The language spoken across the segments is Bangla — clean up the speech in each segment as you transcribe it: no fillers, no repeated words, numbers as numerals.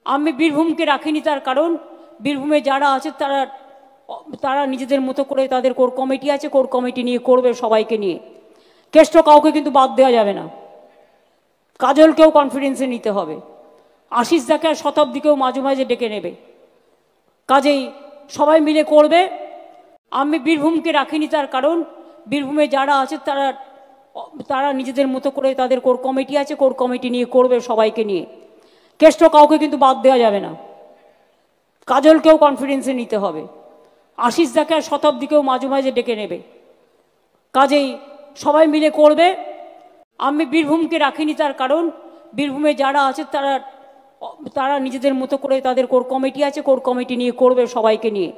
আমি বীরভূমকে রাখিনি, তার কারণ বীরভূমে যারা আছে তারা তারা নিজেদের মতো করে তাদের কোর কমিটি আছে, কোর কমিটি নিয়ে করবে সবাইকে নিয়ে। কেষ্ট কাউকে কিন্তু বাদ দেওয়া যাবে না। কাজলকেও কনফিডেন্সে নিতে হবে, আশিস দাকে আর শতাব্দীকেও মাঝে মাঝে ডেকে নেবে। কাজেই সবাই মিলে করবে। আমি বীরভূমকে রাখিনি, তার কারণ বীরভূমে যারা আছে তারা তারা নিজেদের মতো করে তাদের কোর কমিটি আছে, কোর কমিটি নিয়ে করবে সবাইকে নিয়ে। কেষ্ট কাউকে কিন্তু বাদ দেওয়া যাবে না। কাজলকেও কনফিডেন্সে নিতে হবে, আশিস দাকে আর শতাব্দীকেও মাঝে মাঝে ডেকে নেবে। কাজেই সবাই মিলে করবে। আমি বীরভূমকে রাখিনি, তার কারণ বীরভূমে যারা আছে তারা তারা নিজেদের মতো করে তাদের কোর কমিটি আছে, কোর কমিটি নিয়ে করবে সবাইকে নিয়ে।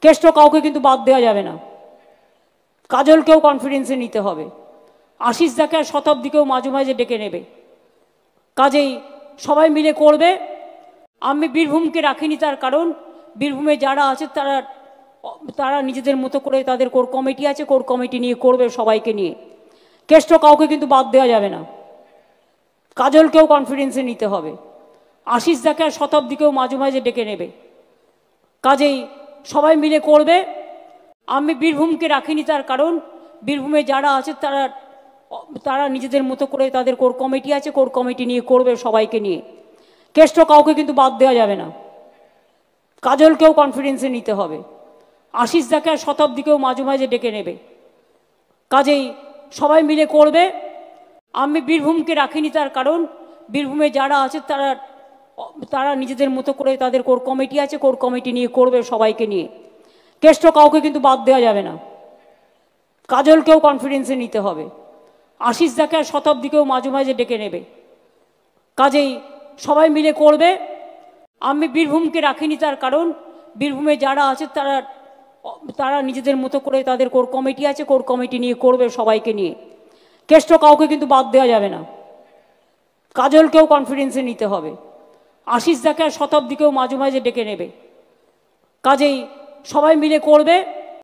কেষ্ট কাউকে কিন্তু বাদ দেওয়া যাবে না। কাজলকেও কনফিডেন্সে নিতে হবে, আশিস দাকে আর শতাব্দীকেও মাঝে মাঝে ডেকে নেবে। কাজেই সবাই মিলে করবে। আমি বীরভূমকে রাখিনি, তার কারণ বীরভূমে যারা আছে তারা তারা নিজেদের মতো করে তাদের কোর কমিটি আছে, কোর কমিটি নিয়ে করবে সবাইকে নিয়ে। কেষ্ট কাউকে কিন্তু বাদ দেওয়া যাবে না। কাজলকেও কনফিডেন্সে নিতে হবে, আশিস দাকে আর শতাব্দীকেও মাঝে মাঝে ডেকে নেবে। কাজেই সবাই মিলে করবে। আমি বীরভূমকে রাখিনি, তার কারণ বীরভূমে যারা আছে তারা তারা নিজেদের মতো করে তাদের কোর কমিটি আছে, কোর কমিটি নিয়ে করবে সবাইকে নিয়ে। কেষ্ট কাউকে কিন্তু বাদ দেওয়া যাবে না। কাজলকেও কনফিডেন্সে নিতে হবে, আশিস দাকে আর শতাব্দীকেও মাঝে মাঝে ডেকে নেবে। কাজেই সবাই মিলে করবে। আমি বীরভূমকে রাখিনি, তার কারণ বীরভূমে যারা আছে তারা তারা নিজেদের মতো করে তাদের কোর কমিটি আছে, কোর কমিটি নিয়ে করবে সবাইকে নিয়ে। কেষ্ট কাউকে কিন্তু বাদ দেওয়া যাবে না। কাজলকেও কনফিডেন্সে নিতে হবে, আশিস দাকে আর শতাব্দীকেও মাঝে মাঝে ডেকে নেবে। কাজেই সবাই মিলে করবে। আমি বীরভূমকে রাখিনি, তার কারণ বীরভূমে যারা আছে তারা তারা নিজেদের মতো করে তাদের কোর কমিটি আছে, কোর কমিটি নিয়ে করবে সবাইকে নিয়ে। কেষ্ট কাউকে কিন্তু বাদ দেওয়া যাবে না। কাজলকেও কনফিডেন্সে নিতে হবে, আশিস দাকে আর শতাব্দীকেও মাঝে মাঝে ডেকে নেবে। কাজেই সবাই মিলে করবে।